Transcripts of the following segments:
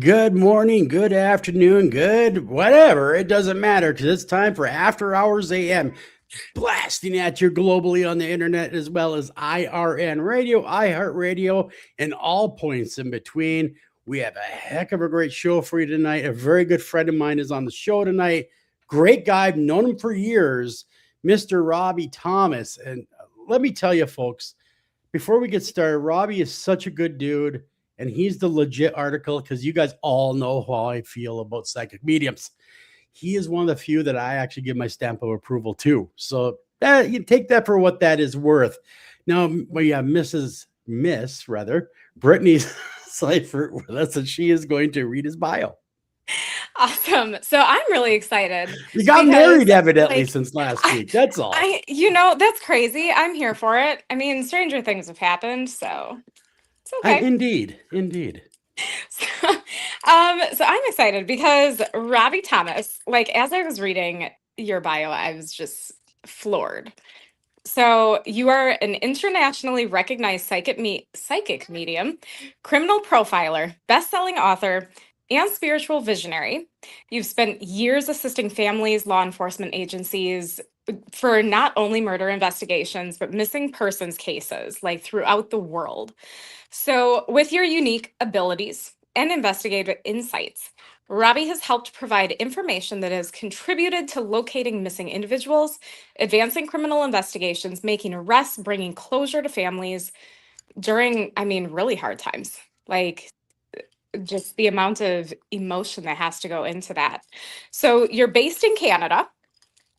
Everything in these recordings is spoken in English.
Good morning, good afternoon, good whatever. It doesn't matter because it's time for After Hours AM, blasting at you globally on the internet as well as IRN radio, iHeartRadio, and all points in between. We have a heck of a great show for you tonight. A very good friend of mine is on the show tonight. Great guy. I've known him for years, Mr. Robbie Thomas. And let me tell you, folks, before we get started, Robbie is such a good dude. And he's the legit article because you guys all know how I feel about psychic mediums. He is one of the few that I actually give my stamp of approval to. So you take that for what that is worth. Now, we have Miss Brittany Seifert with us, and she is going to read his bio. Awesome. So I'm really excited. You got married evidently since last week. That's all. That's crazy. I'm here for it. I mean, stranger things have happened, so it's okay. Indeed. So I'm excited because Robbie Thomas, as I was reading your bio, I was just floored. So you are an internationally recognized psychic medium, criminal profiler, best-selling author, and spiritual visionary. You've spent years assisting families, law enforcement agencies for not only murder investigations, but missing persons cases throughout the world. So with your unique abilities and investigative insights, Robbie has helped provide information that has contributed to locating missing individuals, advancing criminal investigations, making arrests, bringing closure to families during, really hard times. Just the amount of emotion that has to go into that. So you're based in Canada,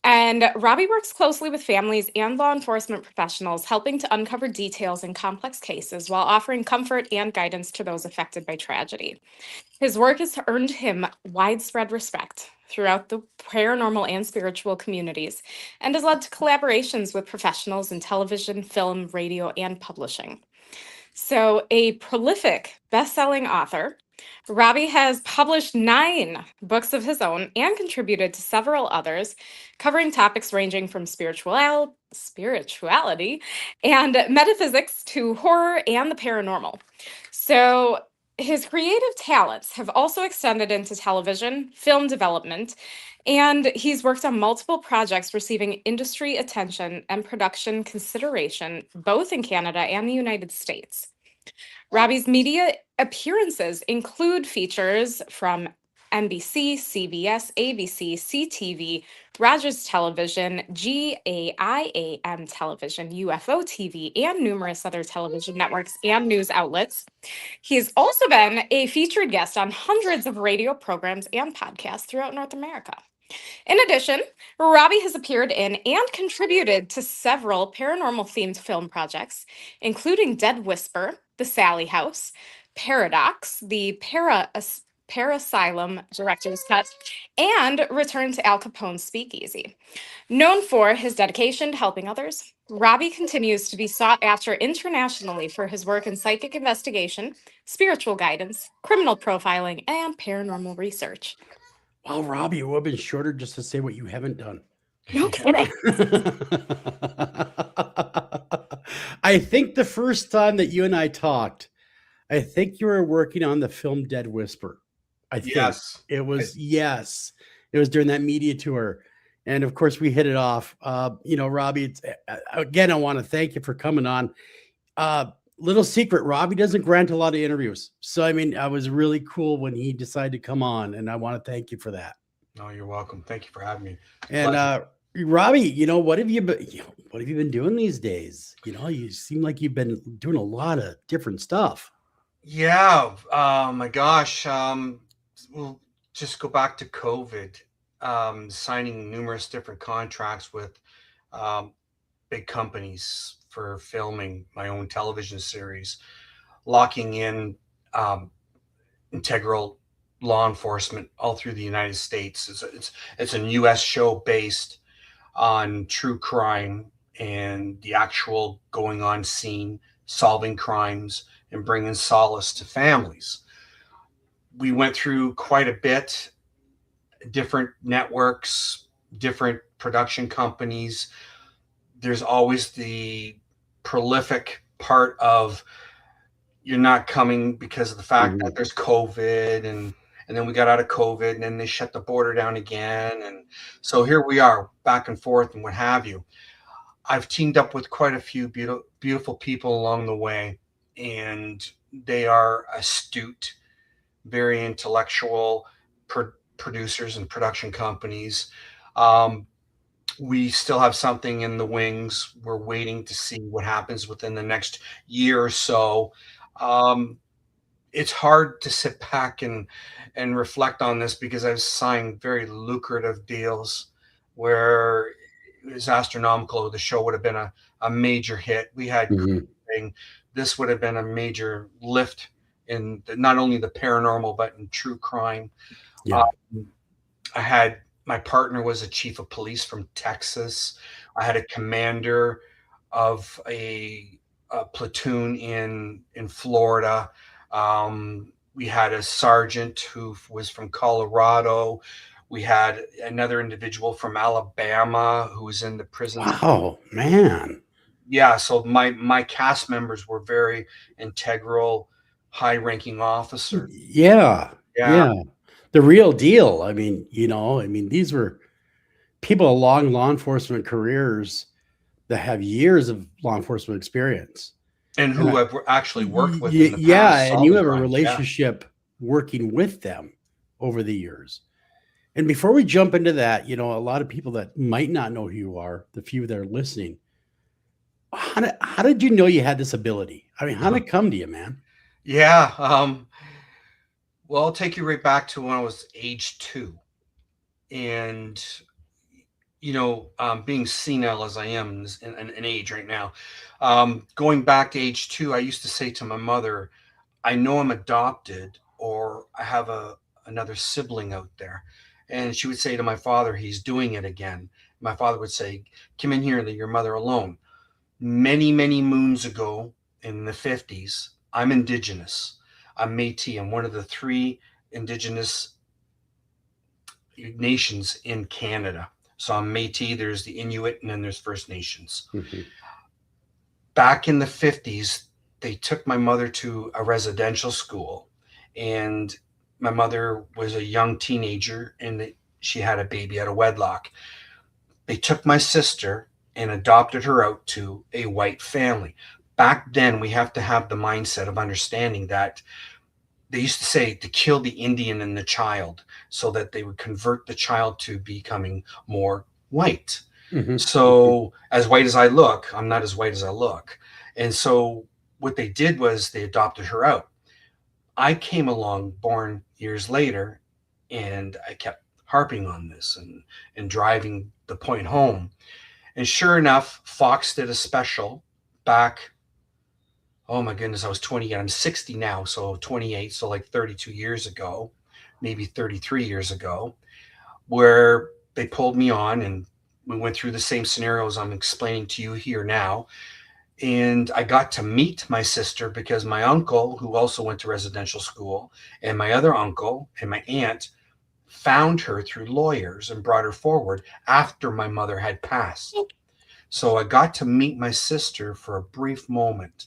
and Robbie works closely with families and law enforcement professionals, helping to uncover details in complex cases while offering comfort and guidance to those affected by tragedy. His work has earned him widespread respect throughout the paranormal and spiritual communities and has led to collaborations with professionals in television, film, radio, and publishing. So, a prolific best-selling author, Robbie has published 9 books of his own and contributed to several others, covering topics ranging from spirituality and metaphysics to horror and the paranormal. So, his creative talents have also extended into television, film development, and he's worked on multiple projects receiving industry attention and production consideration, both in Canada and the United States. Robbie's media appearances include features from NBC, CBS, ABC, CTV, Rogers Television, GAIAM Television, UFO TV, and numerous other television networks and news outlets. He's also been a featured guest on hundreds of radio programs and podcasts throughout North America. In addition, Robbie has appeared in and contributed to several paranormal-themed film projects, including Dead Whisper, The Sally House, Paradox, the Parasylum Director's Cut, and Return to Al Capone's Speakeasy. Known for his dedication to helping others, Robbie continues to be sought after internationally for his work in psychic investigation, spiritual guidance, criminal profiling, and paranormal research. Well, Robbie, it would have been shorter just to say what you haven't done. No kidding. I think the first time that you and I talked, I think you were working on the film Dead Whisper. I think it was during that media tour. And of course we hit it off. Robbie, again, I want to thank you for coming on. Little secret, Robbie doesn't grant a lot of interviews. So, I was really cool when he decided to come on, and I want to thank you for that. No, you're welcome. Thank you for having me. And Robbie, what have you been doing these days? You seem like you've been doing a lot of different stuff. Yeah. My gosh. We'll just go back to COVID. Signing numerous different contracts with big companies for filming my own television series, locking in integral law enforcement all through the United States. It's a U.S. show based on true crime and the actual going on scene, solving crimes, and bringing solace to families. We went through quite a bit, different networks, different production companies. There's always the prolific part of you're not coming because of the fact Mhm. that there's COVID, and then we got out of COVID, and then they shut the border down again, and so here we are back and forth and what have you. I've teamed up with quite a few beautiful people along the way, and they are astute, very intellectual producers and production companies. Um, we still have something in the wings. We're waiting to see what happens within the next year or so. Um, it's hard to sit back and reflect on this because I've signed very lucrative deals where it was astronomical. The show would have been a major hit. We had Mhm. grieving. This would have been a major lift in not only the paranormal but in true crime. Yeah. Um, I had my partner was a chief of police from Texas. I had a commander of a platoon in Florida. We had a sergeant who was from Colorado. We had another individual from Alabama who was in the prisons. Wow, man. Yeah, so my cast members were very integral, high-ranking officers. Yeah. Yeah, Yeah. The real deal. I mean, these were people with long law enforcement careers that have years of law enforcement experience. and And who I've actually worked with in the yeah, past and you solving have a crimes. Yeah. relationship working with them over the years. And before we jump into that, a lot of people that might not know who you are, the few that are listening, how did you know you had this ability? I mean, how did it come to you, man? Yeah. Well, I'll take you right back to when I was age 2. And, being senile as I am in age right now, going back to age 2, I used to say to my mother, I know I'm adopted or I have another sibling out there. And she would say to my father, he's doing it again. My father would say, come in here and leave your mother alone. Many, many moons ago in the 50s, I'm indigenous. I'm Métis. I'm one of the 3 indigenous nations in Canada. So I'm Métis, there's the Inuit, and then there's First Nations. Mhm. Back in the 50s, they took my mother to a residential school, and my mother was a young teenager, and she had a baby out of wedlock. They took my sister and adopted her out to a white family. Back then, we have to have the mindset of understanding that they used to say to kill the Indian in the child so that they would convert the child to becoming more white. Mhm. Mhm. So, as white as I look, I'm not as white as I look. And so, what they did was they adopted her out. I came along, born years later, and I kept harping on this and driving the point home. And sure enough, Fox did a special back, oh my goodness, I was 20, I'm 60 now, so 28, so like 32 years ago, maybe 33 years ago, where they pulled me on and we went through the same scenarios I'm explaining to you here now. And I got to meet my sister because my uncle, who also went to residential school, and my other uncle and my aunt found her through lawyers and brought her forward after my mother had passed. So I got to meet my sister for a brief moment.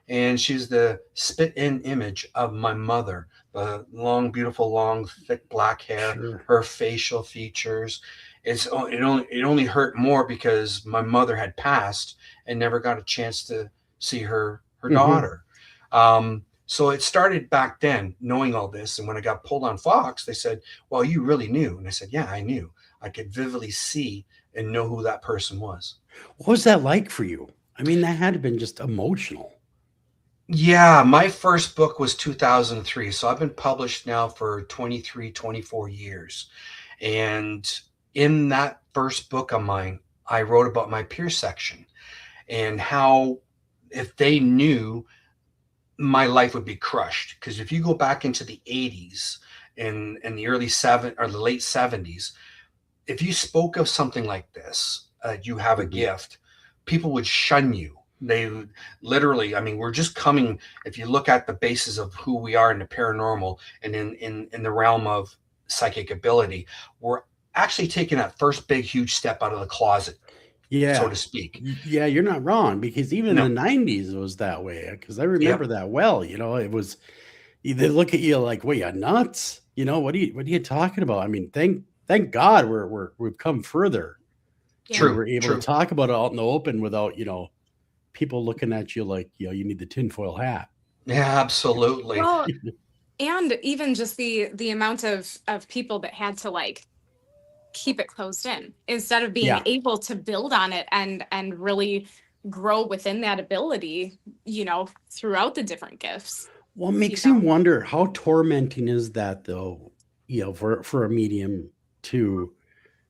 And she's the spit in image of my mother. The long, beautiful, long, thick black hair, Sure. her facial features. It only hurt more because my mother had passed and never got a chance to see her Mhm. daughter. So it started back then, knowing all this. And when I got pulled on Fox, they said, "Well, you really knew." And I said, "Yeah, I knew. I could vividly see and know who that person was." What was that like for you? I mean, that had to have been just emotional. Yeah, my first book was 2003. So I've been published now for 23, 24 years. And in that first book of mine, I wrote about my peer section and how if they knew, my life would be crushed. Because if you go back into the 80s and the early or the late 70s, if you spoke of something like this, you have a Mhm. gift, people would shun you. They would literally, I mean, we're just coming, if you look at the basis of who we are in the paranormal and in the realm of psychic ability, we're actually taking that first big, huge step out of the closet Yeah. so to speak. Yeah, you're not wrong, because even No. in the 90s it was that way, because I Yep. remember that well. It was, they look at you like, "What, you nuts? What are you talking about?" I mean, thank God we've come further, and True. we're able to True. talk about it out in the open without, people looking at you like, you need the tinfoil hat. Yeah, absolutely. Well, and even just the amount of people that had to like keep it closed in instead of being Yeah. able to build on it and really grow within that ability, throughout the different gifts. Well, it makes you know. wonder, how tormenting is that, though, for a medium to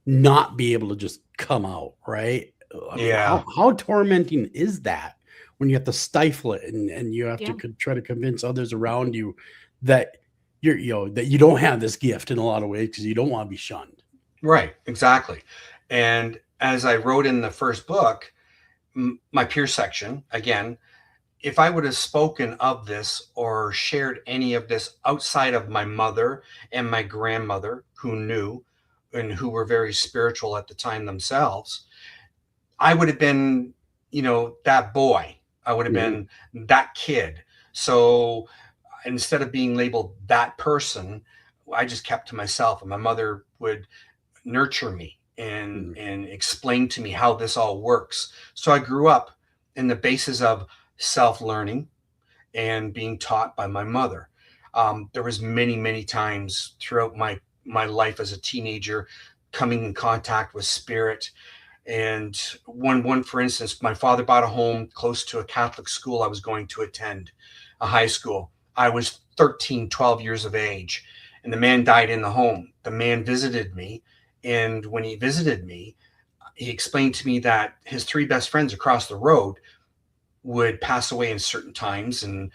not be able to just come out, right? I mean, Yeah. how tormenting is that when you have to stifle it, and you have to Yeah. try to convince others around you that that you don't have this gift in a lot of ways, because you don't want to be shunned. Right. Exactly. And as I wrote in the first book, my peer section, again, if I would have spoken of this or shared any of this outside of my mother and my grandmother, who knew and who were very spiritual at the time themselves, I would have been, that boy. I would have Mhm. been that kid. So instead of being labeled that person, I just kept to myself. And my mother would nurture me and Mhm. explain to me how this all works. So I grew up in the basis of self-learning and being taught by my mother. There was many times throughout my life as a teenager coming in contact with spirit. And one for instance, my father bought a home close to a Catholic school I was going to attend, a high school. I was 13, 12 years of age, and the man died in the home. The man visited me, and when he visited me, he explained to me that his three best friends across the road would pass away in certain times, and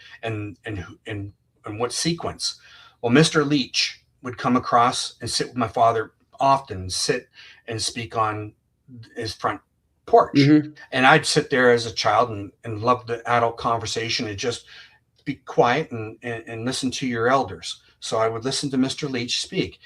what sequence. Well, Mr. Leach would come across and sit with my father, often sit and speak on his front porch. Mhm. And I'd sit there as a child and love the adult conversation and just be quiet and listen to your elders. So I would listen to Mr. Leach speak.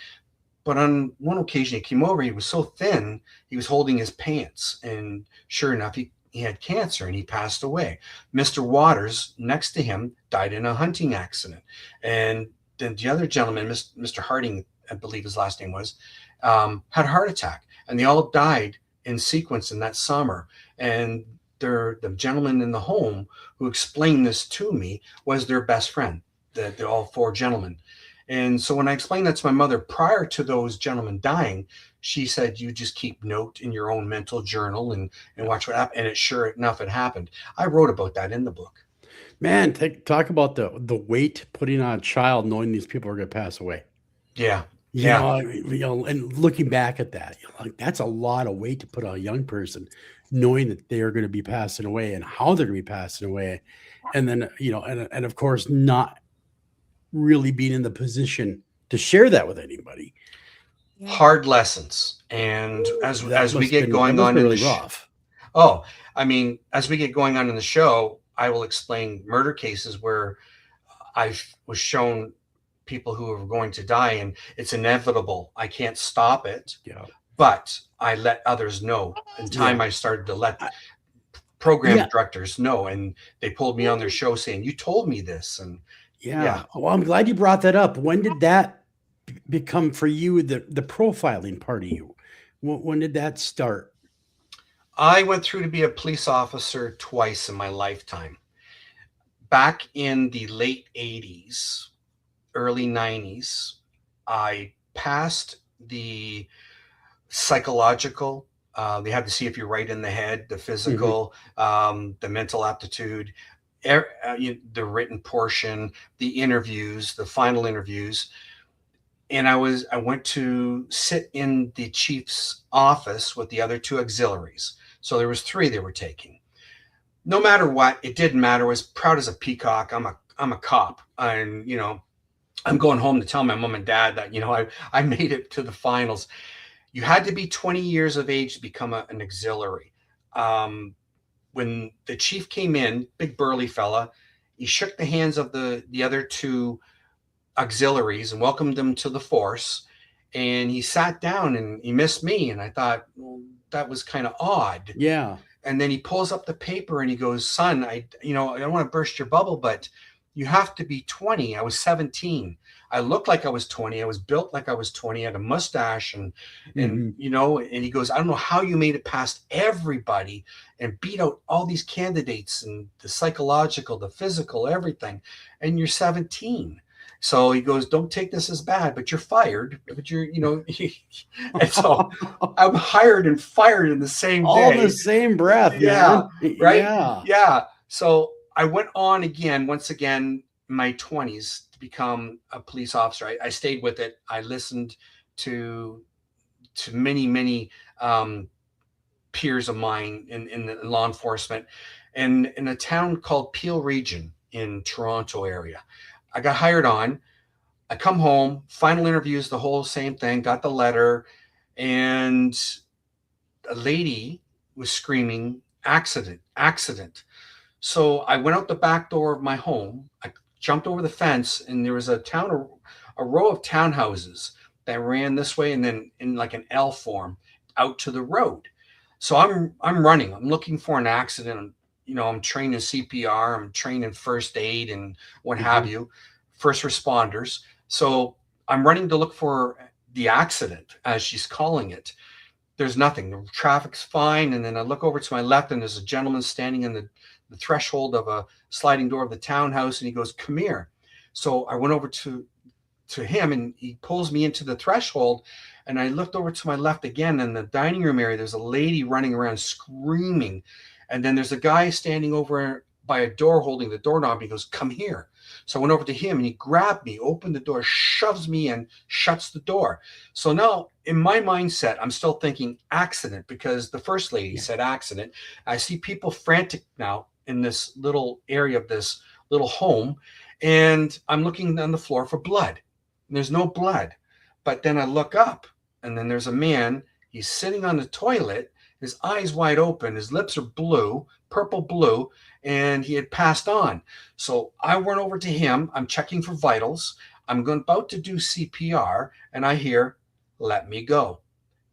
But on one occasion, he came over. He was so thin, he was holding his pants. And sure enough, he had cancer and he passed away. Mr. Waters, next to him, died in a hunting accident. And then the other gentleman, Mr. Harding, I believe his last name was, had a heart attack. And they all died in sequence in that summer. And the gentleman in the home who explained this to me was their best friend, the all four gentlemen. And so when I explained that to my mother prior to those gentlemen dying, she said, "You just keep note in your own mental journal and watch what happens." And it sure enough, it happened. I wrote about that in the book. Man, talk about the weight putting on a child, knowing these people are going to pass away. Yeah. Yeah. And looking back at that, like, that's a lot of weight to put on a young person, knowing that they are going to be passing away and how they're going to be passing away, and then and of course not really being in the position to share that with anybody. Yeah. Hard lessons. And as we get That going must on be in really rough. oh, I mean, as we get going on in the show, I will explain murder cases where I was shown people who are going to die, and it's inevitable. I can't stop it, Yeah, but I let others know. In time, yeah, I started to let I, program yeah, directors know, and they pulled me on their show saying, "You told me this." And yeah, yeah. Well, I'm glad you brought that up. When did that become for you, the profiling part of you? When did that start? I went through to be a police officer twice in my lifetime. Back in the late 80s, early 90s, I passed the psychological. They had to see if you're right in the head, the Mhm. physical, the mental aptitude, the written portion, the interviews, the final interviews. And I went to sit in the chief's office with the other two auxiliaries. So there was three they were taking. No matter what, it didn't matter. I was proud as a peacock. I'm a cop, and I'm going home to tell my mom and dad that I made it to the finals. You had to be 20 years of age to become an auxiliary. When the chief came in, big burly fella, he shook the hands of the other two auxiliaries and welcomed them to the force. And he sat down and he missed me. And I thought, well, that was kind of odd. Yeah. And then he pulls up the paper and he goes, son, I don't want to burst your bubble, but you have to be 20. I was 17. I looked like I was 20. I was built like I was 20. I had a mustache and and he goes, I don't know how you made it past everybody and beat out all these candidates and the psychological, the physical, everything. And you're 17. So he goes, don't take this as bad, but you're fired. But you're, and so I'm hired and fired in the same day. All the same breath. Yeah. Man. Right. Yeah. Yeah. So I went on once again, in my 20s to become a police officer. I stayed with it. I listened to many peers of mine in the law enforcement, and in a town called Peel Region in Toronto area. I got hired on. I come home, final interviews, the whole same thing, got the letter, and a lady was screaming, accident. So I went out the back door of my home. I jumped over the fence, and there was a row of townhouses that ran this way and then in like an L form out to the road. So I'm running. I'm looking for an accident. I'm trained in CPR. I'm trained in first aid and what have you, first responders. So I'm running to look for the accident, as she's calling it. There's nothing. The traffic's fine. And then I look over to my left, and there's a gentleman standing in the threshold of a sliding door of the townhouse, and he goes, come here. So I went over to him, and he pulls me into the threshold, and I looked over to my left again. In the dining room area, there's a lady running around screaming, and then there's a guy standing over by a door holding the doorknob. He goes, come here. So I went over to him, and he grabbed me, opened the door, shoves me in, shuts the door. So now in my mindset, I'm still thinking accident, because the first lady said accident. I see people frantic now in this little area of this little home, and I'm looking on the floor for blood. And there's no blood. But then I look up, and then there's a man. He's sitting on the toilet, his eyes wide open, his lips are blue, purple blue, and he had passed on. So I went over to him. I'm checking for vitals. I'm about to do CPR, and I hear, let me go.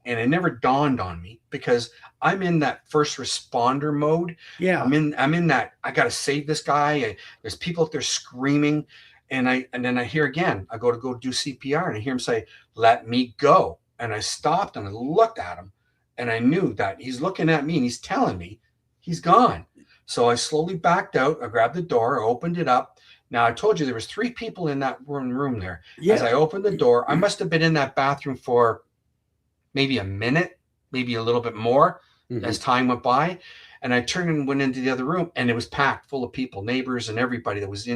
And it never dawned on me, because I'm in that first responder mode. Yeah. I'm in that, I got to save this guy. There's people out there screaming. And then I hear again, I go do CPR, and I hear him say, let me go. And I stopped, and I looked at him, and I knew that he's looking at me, and he's telling me he's gone. So I slowly backed out. I grabbed the door, I opened it up. Now, I told you there was 3 people in that room there. Yeah. As I opened the door, I must have been in that bathroom for maybe a minute, maybe a little bit more as time went by. And I turned and went into the other room, and it was packed full of people, neighbors and everybody that was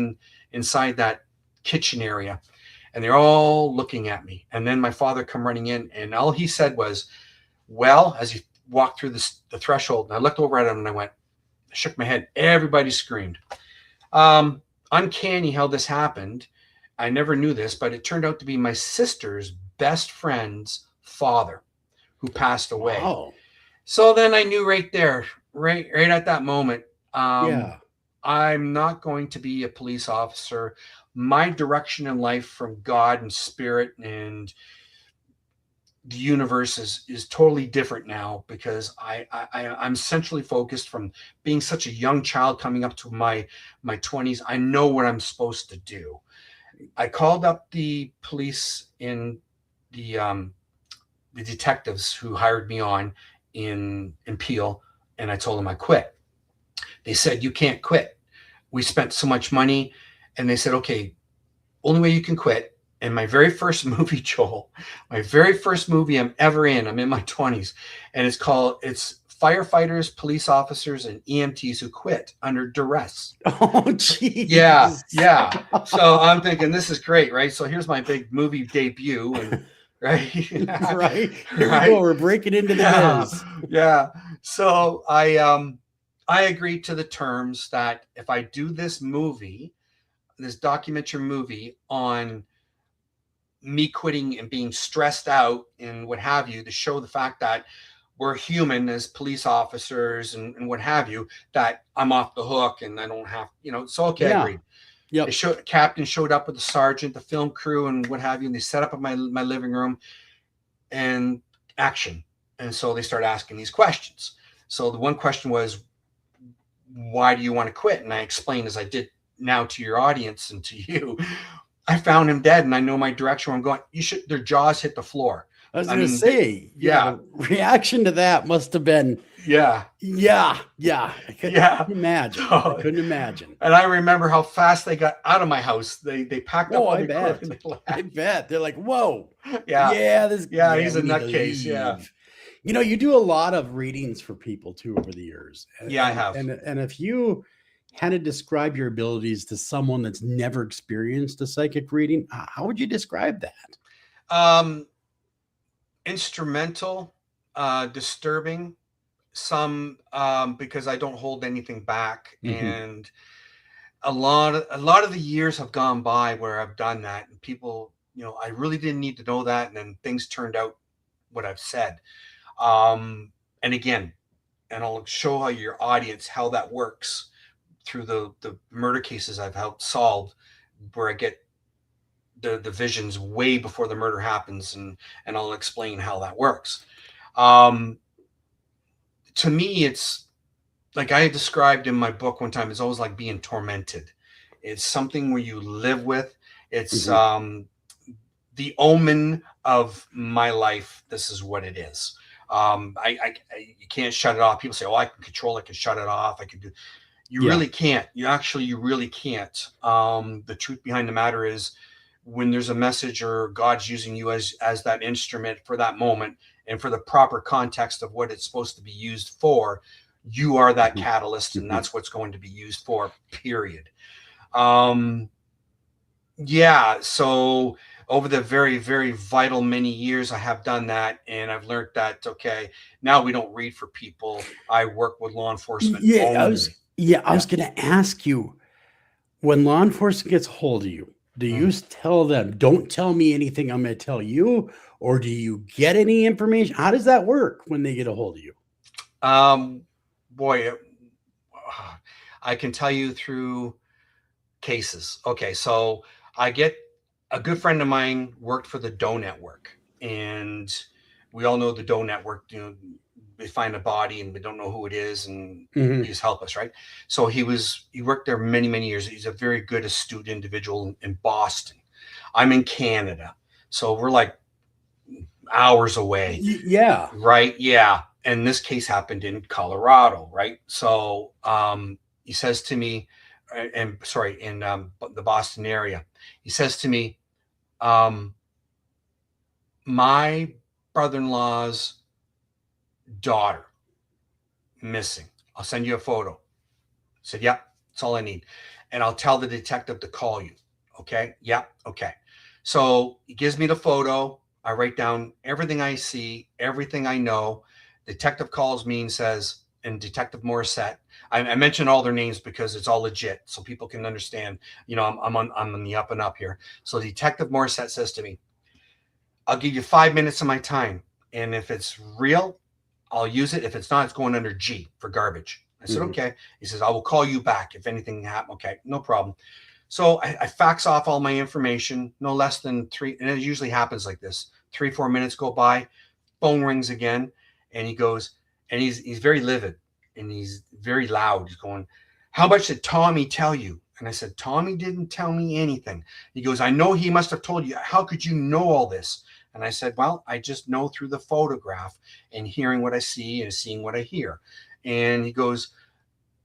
inside that kitchen area. And they're all looking at me. And then my father come running in, and all he said was, well, as he walked through the threshold, and I looked over at him, and I shook my head. Everybody screamed. Uncanny how this happened. I never knew this, but it turned out to be my sister's best friend's father who passed away. Wow. So then I knew right there, right at that moment, I'm not going to be a police officer. My direction in life from God and spirit and the universe is totally different now, because I'm centrally focused from being such a young child coming up to my 20s. I know what I'm supposed to do. I called up the police in the detectives who hired me on in Peel, and I told them I quit. They said, you can't quit. We spent so much money. And they said, okay, only way you can quit. And my very first movie, Joel, my very first movie I'm ever in, I'm in my 20s, and it's firefighters, police officers, and EMTs who quit under duress. Oh, geez. Yeah. So I'm thinking, this is great, right? So here's my big movie debut, and right, right. Here we go. We're breaking into the biz. Yeah. So I agreed to the terms that if I do this documentary movie on me quitting and being stressed out and what have you, to show the fact that we're human as police officers and what have you, that I'm off the hook and I don't have, so okay, I agreed. Yep. The captain showed up with the sergeant, the film crew and what have you, and they set up in my living room, and action. And so they start asking these questions. So the one question was, why do you want to quit? And I explained, as I did now to your audience and to you, I found him dead and I know my direction where I'm going. Their jaws hit the floor. I was going to say, yeah, the reaction to that must have been, yeah. I couldn't imagine. I couldn't imagine. And I remember how fast they got out of my house. They packed up all the equipment. I bet. They're like, whoa. Yeah. He's a nutcase. Yeah. You know, you do a lot of readings for people too over the years. Yeah, I have. And if you had to describe your abilities to someone that's never experienced a psychic reading, how would you describe that? Instrumental, disturbing, some because I don't hold anything back. Mm-hmm. And a lot of the years have gone by where I've done that, and people, I really didn't need to know that, and then things turned out what I've said. And again, and I'll show your audience how that works through the murder cases I've helped solve, where I get the visions way before the murder happens, and I'll explain how that works. To me, it's like I described in my book one time, it's always like being tormented. It's something where you live with. It's the omen of my life. This is what it is. You can't shut it off. People say, "Oh, I can control it. I can shut it off. I can do." You really can't. You really can't. The truth behind the matter is, when there's a message or God's using you as that instrument for that moment and for the proper context of what it's supposed to be used for, you are that catalyst, and that's what's going to be used for, period. So over the very, very vital many years, I have done that, and I've learned that, okay, now we don't read for people. I work with law enforcement only. I was going to ask you, when law enforcement gets hold of you, do you tell them, don't tell me anything I'm going to tell you, or do you get any information? How does that work when they get a hold of you? I can tell you through cases. Okay, so I get a good friend of mine worked for the Doe Network, and we all know the Doe Network. They find a body and we don't know who it is, and you just help us, right? So he worked there many, many years. He's a very good, astute individual in Boston. I'm in Canada, so we're like hours away. Yeah. Right. Yeah. And this case happened in Colorado, right? So he says to me, in the Boston area, he says to me, my brother-in-law's daughter missing. I'll send you a photo. I said, yeah, that's all I need. And I'll tell the detective to call you. Okay. Yeah. Okay. So he gives me the photo. I write down everything I see, everything I know. Detective calls me and says, and Detective Morissette, I mention all their names because it's all legit, so people can understand, I'm on the up and up here. So Detective Morissette says to me, I'll give you 5 minutes of my time, and if it's real, I'll use it. If it's not, it's going under G for garbage. I said, okay. He says, I will call you back if anything happens. Okay, no problem. So I fax off all my information, no less than 3, and it usually happens like this. 3-4 minutes go by, phone rings again, and he goes, and he's very livid and he's very loud. He's going, how much did Tommy tell you? And I said, Tommy didn't tell me anything. He goes, I know he must have told you. How could you know all this? And I said, well, I just know through the photograph and hearing what I see and seeing what I hear. And he goes,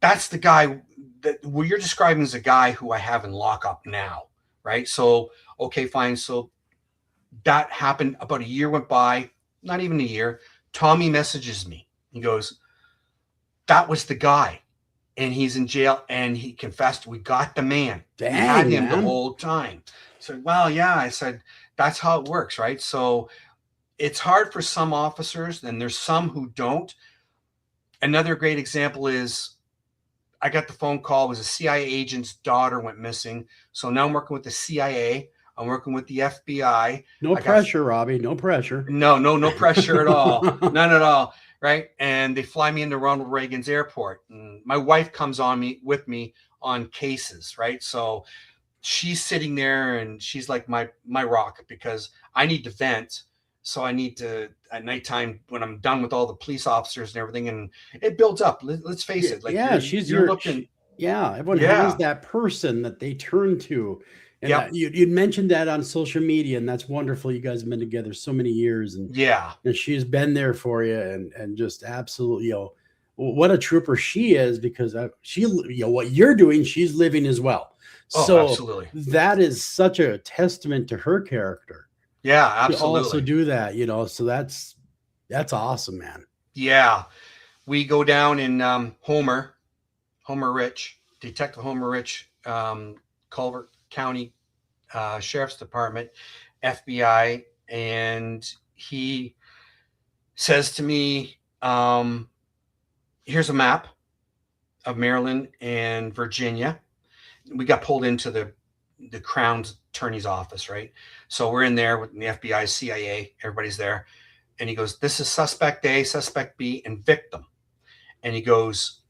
that's the guy that what you're describing is a guy who I have in lockup now. Right. So, okay, fine. So that happened. About a year went by, not even a year. Tommy messages me. He goes, that was the guy. And he's in jail, and he confessed. We got the man. Dang, we had him man. the whole time. I said, well, yeah. I said, that's how it works, right? So it's hard for some officers, and there's some who don't. Another great example is I got the phone call. It was a CIA agent's daughter went missing. So now I'm working with the CIA. I'm working with the FBI. No pressure, Robbie. No pressure. No pressure at all. None at all. Right. And they fly me into Ronald Reagan's airport. And my wife comes with me on cases. Right. So she's sitting there and she's like my rock, because I need to vent. So I need to, at nighttime, when I'm done with all the police officers and everything, and it builds up. Let's face it. Like Yeah, she's you're looking. yeah, everyone has Yeah. that person that they turn to. And Yep. you'd mentioned that on social media, and that's wonderful. You guys have been together so many years, and Yeah. she's been there for you, and just absolutely, what a trooper she is, because she, what you're doing, she's living as well. Oh, So absolutely. that is such a testament to her character. Yeah, To also absolutely. do that, so that's awesome, man. Yeah. We go down in Homer Rich, Detective Homer Rich, Culver County Sheriff's Department, FBI, and he says to me, here's a map of Maryland and Virginia. We got pulled into the Crown Attorney's office, right? So we're in there with the FBI, CIA, everybody's there. And he goes, this is suspect A, suspect B, and victim. And he goes,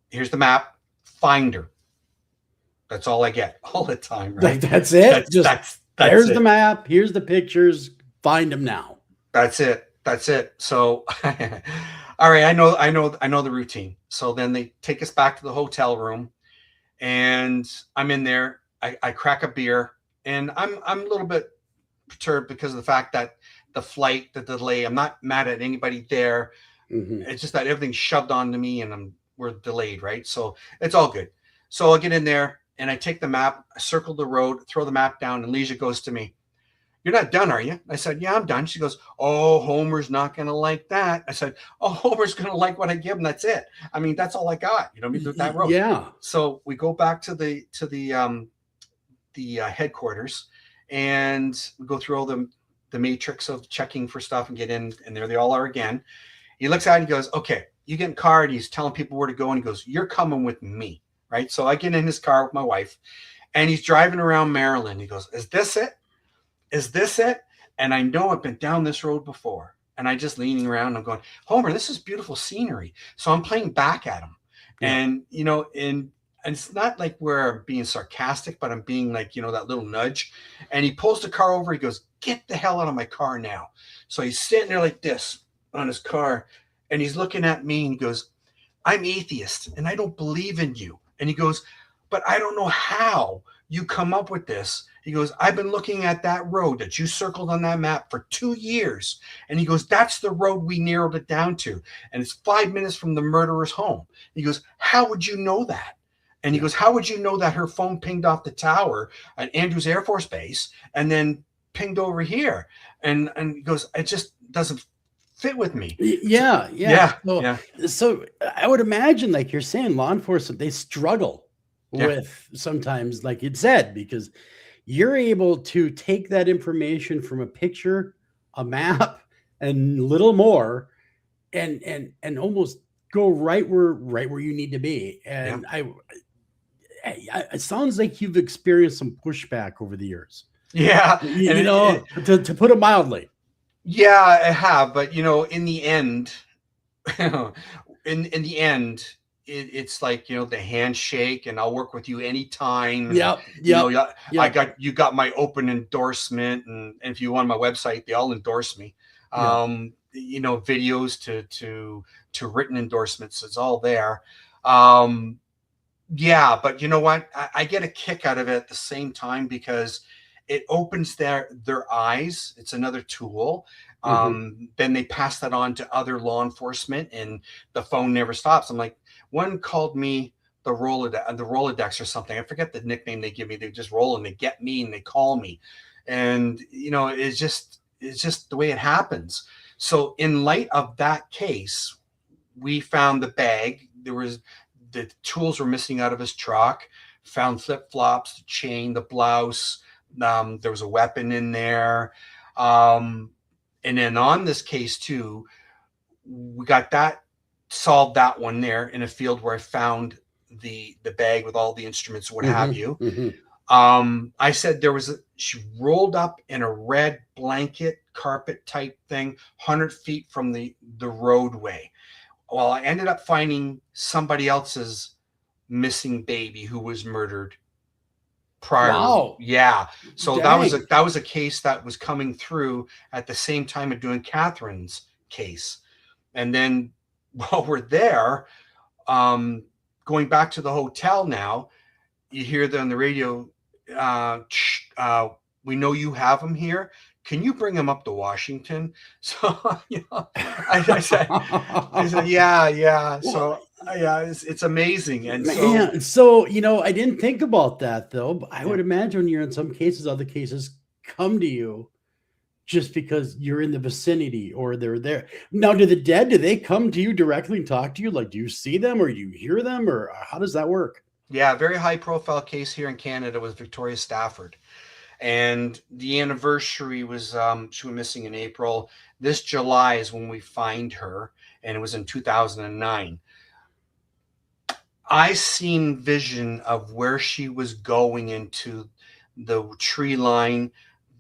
here's the map, find her. That's all I get all the time, right? That's it. That's there's it. the map. Here's the pictures. Find them now. That's it. So, all right, I know the routine. So then they take us back to the hotel room, and I'm in there. I crack a beer, and I'm a little bit perturbed because of the fact that the flight, the delay. I'm not mad at anybody there. Mm-hmm. It's just that everything's shoved onto me, and we're delayed, right? So it's all good. So I get in there, and I take the map, I circle the road, throw the map down, and Leisha goes to me, you're not done, are you? I said, yeah, I'm done. She goes, oh, Homer's not going to like that. I said, oh, Homer's going to like what I give him. That's it. I mean, that's all I got. You know, me that road. Yeah. So we go back to the headquarters, and we go through all the matrix of checking for stuff and get in, and there they all are again. He looks at it and he goes, okay, you get in the car, and he's telling people where to go, and he goes, you're coming with me, right? So I get in his car with my wife, and he's driving around Maryland. He goes, is this it? Is this it? And I know I've been down this road before. And I just leaning around, I'm going, Homer, this is beautiful scenery. So I'm playing back at him. Yeah. And, and it's not like we're being sarcastic, but I'm being like, that little nudge. And he pulls the car over. He goes, get the hell out of my car now. So he's sitting there like this on his car. And he's looking at me and he goes, I'm atheist and I don't believe in you. And he goes, but I don't know how you come up with this. He goes, I've been looking at that road that you circled on that map for 2 years. And he goes, that's the road we narrowed it down to. And it's 5 minutes from the murderer's home. He goes, how would you know that? And he goes, how would you know that her phone pinged off the tower at Andrews Air Force Base and then pinged over here? And he goes, it just doesn't fit with me. Yeah. So I would imagine, like you're saying, law enforcement, they struggle with sometimes, like you said, because you're able to take that information from a picture, a map, and little more, and almost go right where you need to be. And it sounds like you've experienced some pushback over the years. Yeah, to put it mildly. Yeah, I have, but in the end, in the end. It's like, the handshake, and I'll work with you anytime. Yep. You got my open endorsement, and if you want my website, they all endorse me. Videos to written endorsements, it's all there. But you know what? I get a kick out of it at the same time because it opens their eyes. It's another tool. Then they pass that on to other law enforcement, and the phone never stops. I'm like, one called me the Rolodex or something. I forget the nickname they give me. They just roll and they get me and they call me. And, it's just the way it happens. So in light of that case, we found the bag. The tools were missing out of his truck, found flip-flops, the chain, the blouse. There was a weapon in there. And then on this case too, we got that solved, that one there in a field where I found the bag with all the instruments, what have you. I said she rolled up in a red blanket carpet type thing, 100 feet from the roadway. Well, I ended up finding somebody else's missing baby who was murdered prior. Wow. Yeah. So Dang. that was a case that was coming through at the same time of doing Catherine's case. And then while we're there, going back to the hotel now, you hear on the radio, we know you have him here. Can you bring him up to Washington? So, I said, yeah. So, yeah, it's amazing. And Man, so I didn't think about that though. But I would imagine when you're in some cases, other cases come to you just because you're in the vicinity or they're there. Now, do the dead, do they come to you directly and talk to you? Like, do you see them or do you hear them, or how does that work? Yeah, very high profile case here in Canada was Victoria Stafford. And the anniversary was, she was missing in April. This July is when we find her, and it was in 2009. I seen vision of where she was going into the tree line,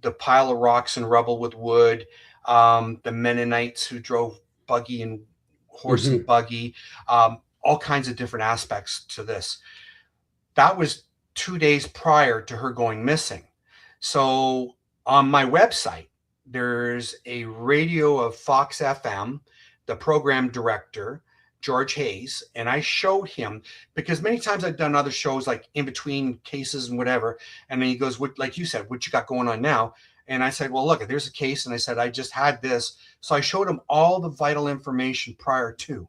the pile of rocks and rubble with wood, the Mennonites who drove buggy and horse and buggy, all kinds of different aspects to this. That was 2 days prior to her going missing. So on my website, there's a radio of Fox FM, the program director, George Hayes, and I showed him, because many times I've done other shows like in between cases and whatever. And then he goes, "What, like you said, what you got going on now?" And I said, "Well, look, there's a case." And I said, "I just had this." So I showed him all the vital information prior to,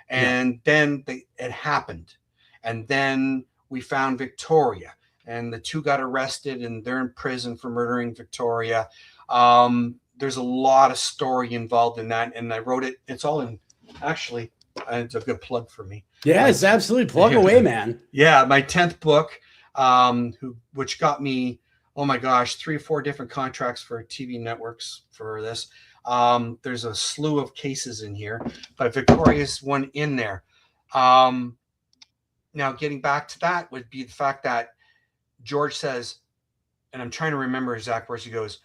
and then it happened. And then we found Victoria, and the two got arrested and they're in prison for murdering Victoria. There's a lot of story involved in that. And I wrote it. It's all in, actually, it's a good plug for me. Yes, absolutely. Plug away, man. Yeah. My 10th book, which got me, oh my gosh, 3 or 4 different contracts for TV networks for this. There's a slew of cases in here, but Victoria's one in there. Now, getting back to that would be the fact that George says, and I'm trying to remember exact words, he goes,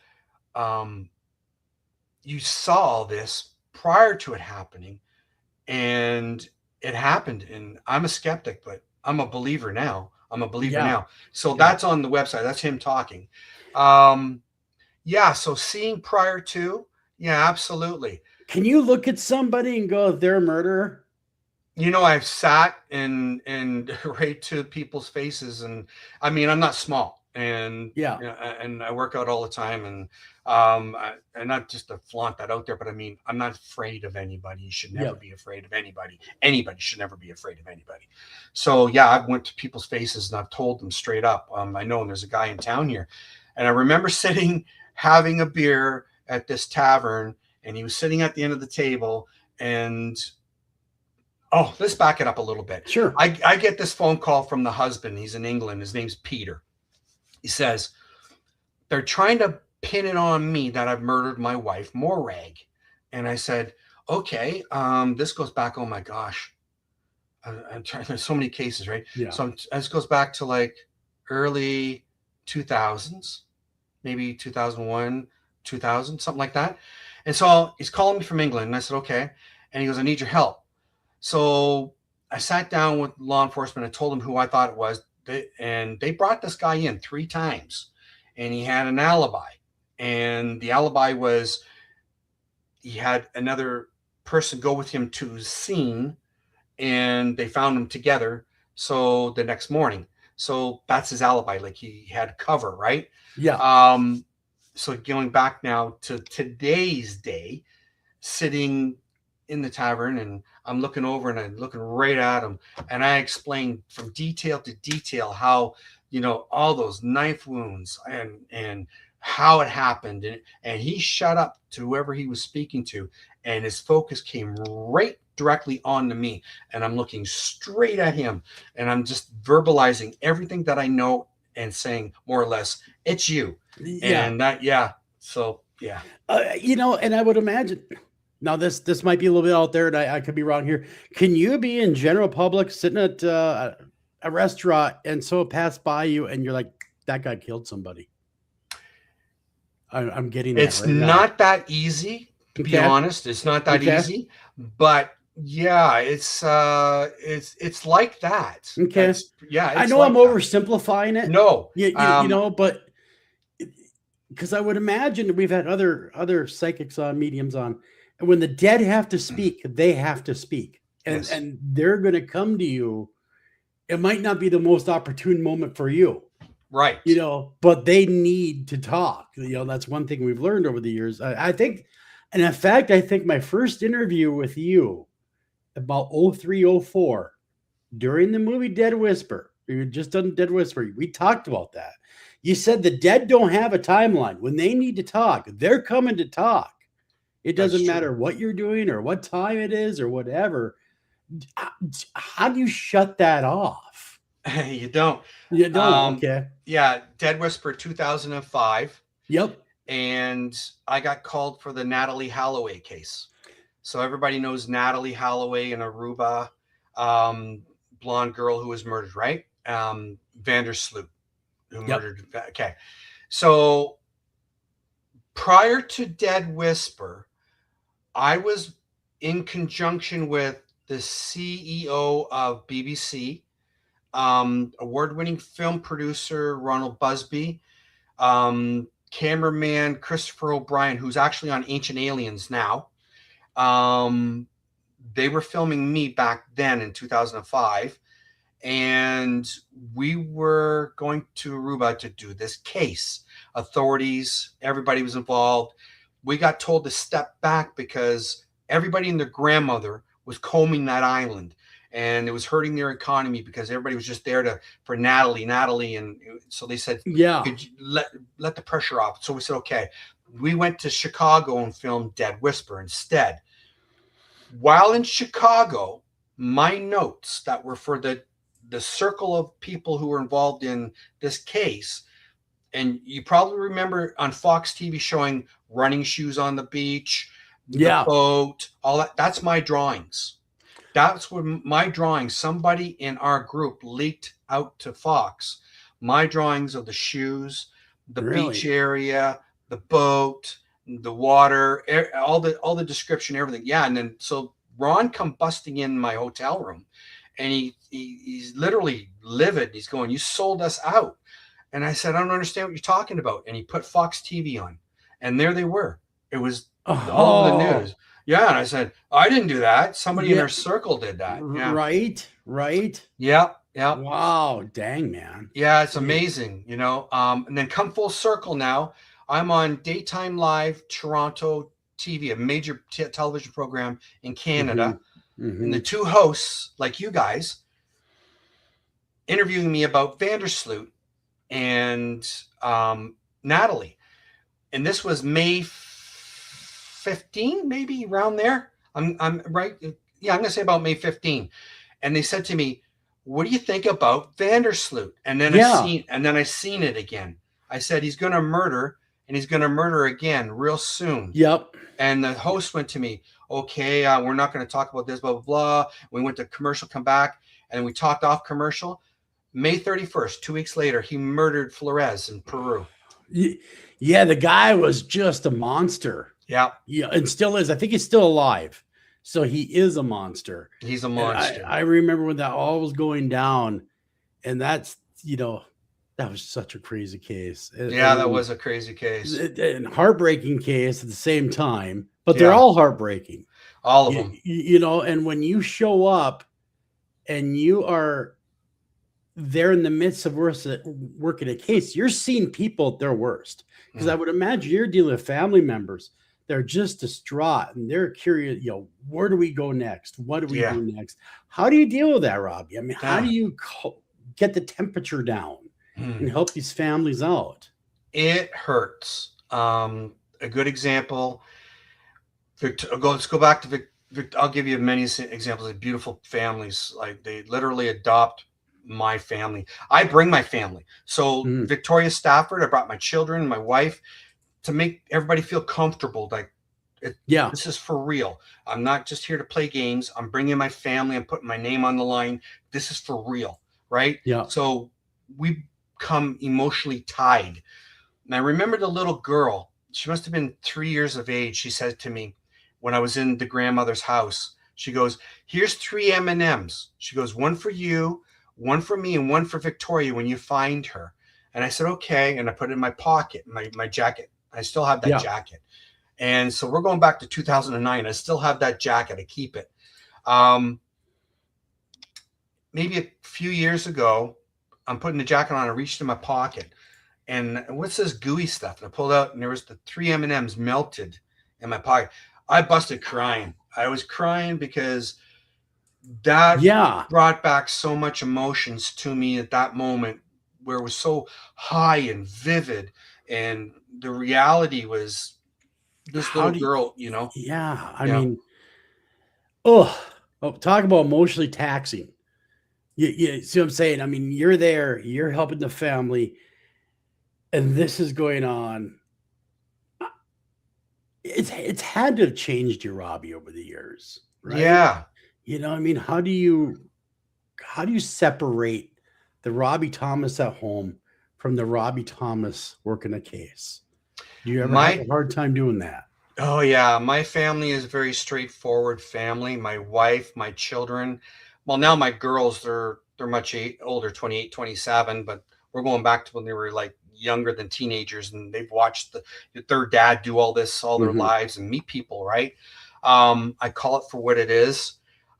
"You saw this prior to it happening, and it happened, and I'm a skeptic, but I'm a believer now. I'm a believer now." So that's on the website. That's him talking. So seeing prior to, absolutely. Can you look at somebody and go, "They're a murderer"? I've sat and right to people's faces, and I mean, I'm not small, and and I work out all the time, and and not just to flaunt that out there, but I mean, I'm not afraid of anybody. You should never be afraid of anybody. Anybody should never be afraid of anybody. So I've went to people's faces and I've told them straight up. I know there's a guy in town here, and I remember sitting having a beer at this tavern, and he was sitting at the end of the table, and let's back it up a little bit. Sure. I get this phone call from the husband. He's in England. His name's Peter. He says, "They're trying to pin it on me that I've murdered my wife, Morag." And I said, "Okay, this goes back, oh my gosh. I'm trying, there's so many cases, right?" Yeah. So this goes back to like early 2000s, maybe 2001, 2000, something like that. And so he's calling me from England, and I said, "Okay." And he goes, "I need your help." So I sat down with law enforcement. I told them who I thought it was. And they brought this guy in 3 times, and he had an alibi. And the alibi was he had another person go with him to the scene, and they found them together. So the next morning, so that's his alibi. Like, he had cover, right? Yeah. So going back now to today's day, sitting in the tavern, and I'm looking over and I'm looking right at him, and I explained from detail to detail how, all those knife wounds and how it happened. And he shut up to whoever he was speaking to, and his focus came right directly onto me, and I'm looking straight at him, and I'm just verbalizing everything that I know and saying more or less, "It's you." And that, so and I would imagine, now this might be a little bit out there, and I could be wrong here. Can you be in general public sitting at a restaurant, and so pass by you and you're like, "That guy killed somebody"? I'm getting that. It's not that easy, to be honest. It's not that easy, but Yeah, it's like that. Okay. I It's know I'm like that. oversimplifying it. No, You know, but because I would imagine we've had other psychics on, mediums on, and when the dead have to speak, they have to speak, and yes, they're going to come to you. It might not be the most opportune moment for you, right. but they need to talk. That's one thing we've learned over the years. I think, and in fact, I think my first interview with you about 0304 during the movie Dead Whisper, we had just done Dead Whisper. We talked about that. You said the dead don't have a timeline. When they need to talk, they're coming to talk. It That's doesn't true. matter what you're doing or what time it is or whatever. How do you shut that off? You don't. You don't. Okay. Yeah, Dead Whisper 2005. Yep. And I got called for the Natalie Holloway case. So everybody knows Natalie Holloway in Aruba, blonde girl who was murdered, right? Vandersloot, who murdered. Okay. So prior to Dead Whisper, I was in conjunction with the CEO of BBC, award-winning film producer Ronald Busby, cameraman Christopher O'Brien, who's actually on Ancient Aliens now. They were filming me back then in 2005, and we were going to Aruba to do this case. Authorities, everybody was involved. We got told to step back because everybody and their grandmother was combing that island, and it was hurting their economy because everybody was just there for Natalie, and so they said, yeah, could you let the pressure off. So we said, okay. We went to Chicago and filmed Dead Whisper instead. While in Chicago, my notes that were for the circle of people who were involved in this case, and you probably remember on Fox TV showing running shoes on the beach, the boat, all that. That's my drawings. That's what my drawings, somebody in our group leaked out to Fox. My drawings of the shoes, the beach area, the boat, the water, all the description, everything. Yeah. And then so Ron come busting in my hotel room, and he's literally livid. He's going, "You sold us out." And I said, "I don't understand what you're talking about." And he put Fox TV on, and there they were. It was all over the news. Yeah. And I said, "I didn't do that. Somebody in our circle did that." Yeah. Right. Yeah. Yeah. Wow. Dang, man. Yeah. It's amazing, and then come full circle now. I'm on Daytime Live Toronto TV, a major television program in Canada. Mm-hmm. And the two hosts, like you guys, interviewing me about Vandersloot and Natalie. And this was May 15, maybe around there. I'm right. Yeah, I'm going to say about May 15. And they said to me, "What do you think about Vandersloot?" And then I seen it again. I said, "He's going to murder, and he's going to murder again real soon." Yep. And the host went to me, "Okay, we're not going to talk about this, blah, blah, blah." We went to commercial, come back, and we talked off commercial. May 31st, 2 weeks later, he murdered Flores in Peru. Yeah, the guy was just a monster. Yeah. Yeah, and still is. I think he's still alive. So he is a monster. He's a monster. I remember when that all was going down, and that's, that was such a crazy case. Yeah, that was a crazy case. And heartbreaking case at the same time, but they're all heartbreaking. All of them. And when you show up and you are there in the midst of working a case, you're seeing people at their worst. Because I would imagine you're dealing with family members. They're just distraught and they're curious, where do we go next? What do we do next? How do you deal with that, Robbie? I mean, how do you get the temperature down and help these families out? It hurts. A good example, let's go back to I'll give you many examples of beautiful families. Like they literally adopt my family. I bring my family. So Victoria Stafford, I brought my children, my wife, to make everybody feel comfortable. Like, this is for real. I'm not just here to play games. I'm bringing my family. I'm putting my name on the line. This is for real, right? Yeah. So we become emotionally tied. And I remember the little girl. She must have been 3 years of age. She said to me when I was in the grandmother's house, She goes, here's 3 M&Ms. She goes, one for you, one for me, and one for Victoria when you find her. And I said, okay. And I put it in my pocket, my jacket. I still have that jacket. And so we're going back to 2009. I still have that jacket. I keep it. Maybe a few years ago, I'm putting the jacket on. I reached in my pocket. And what's this gooey stuff? And I pulled out, and there was the 3 M&Ms melted in my pocket. I busted crying. I was crying because that brought back so much emotions to me at that moment, where it was so high and vivid, and the reality was this little girl, you know. I mean, talk about emotionally taxing. You see what I'm saying? I mean, you're there, you're helping the family, and this is going on. It's had to have changed you, Robbie, over the years, right? Yeah. You know, I mean, how do you separate the Robbie Thomas at home from the Robbie Thomas working a case? Do you ever have a hard time doing that? Oh yeah, my family is a very straightforward family. My wife, my children. Well, now my girls, they're much older, 28, 27, but we're going back to when they were like younger than teenagers, and they've watched their dad do all this all their lives and meet people, right? I call it for what it is.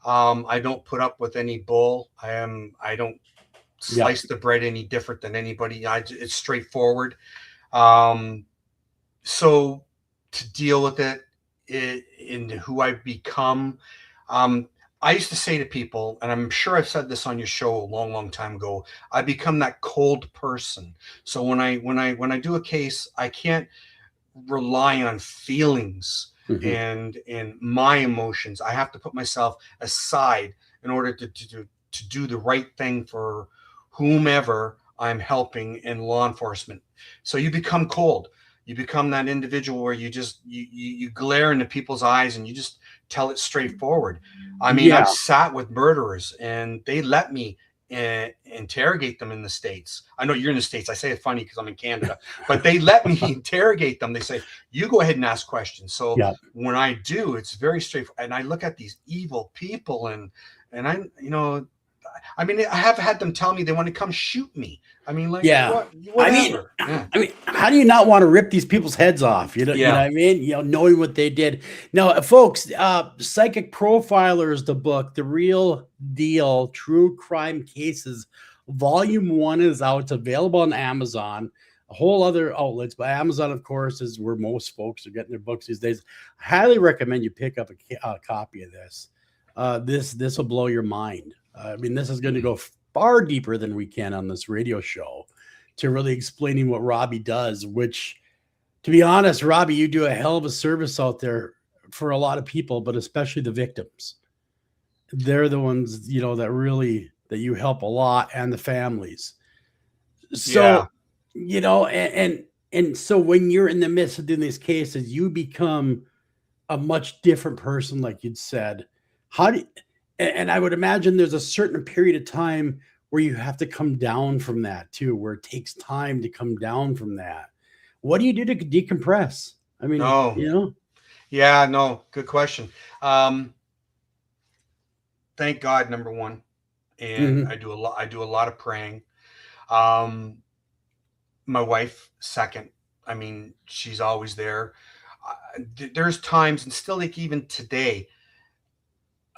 I don't put up with any bull. I don't slice the bread any different than anybody. It's straightforward. So to deal with it in who I've become, I used to say to people, and I'm sure I've said this on your show a long, long time ago, I become that cold person. So when I do a case, I can't rely on feelings and my emotions. I have to put myself aside in order to do the right thing for whomever I'm helping in law enforcement. So you become cold. You become that individual where you just you glare into people's eyes and you just tell it straightforward. I mean, I've sat with murderers and they let me interrogate them in the States. I know you're in the States. I say it funny because I'm in Canada, but they let me interrogate them. They say, you go ahead and ask questions. So when I do, it's very straightforward. And I look at these evil people and I, you know, I mean, I have had them tell me they want to come shoot me. I mean, like, whatever. I mean, how do you not want to rip these people's heads off? You know what I mean? You know, knowing what they did. Now, folks, Psychic Profilers, the book, The Real Deal, True Crime Cases, Volume 1 is out. It's available on Amazon, a whole other outlets, but Amazon, of course, is where most folks are getting their books these days. I highly recommend you pick up a copy of this. This will blow your mind. I mean, this is going to go far deeper than we can on this radio show to really explaining what Robbie does, which, to be honest, Robbie, you do a hell of a service out there for a lot of people, but especially the victims. They're the ones, you know, that you help a lot, and the families. So, you know, and so when you're in the midst of doing these cases, you become a much different person, like you'd said. And I would imagine there's a certain period of time where you have to come down from that too, where it takes time to come down from that. What do you do to decompress? I mean, you know? Yeah, no, good question. Thank God, number one. And I do a lot of praying. My wife, second. I mean, she's always there. There's times, and still like even today,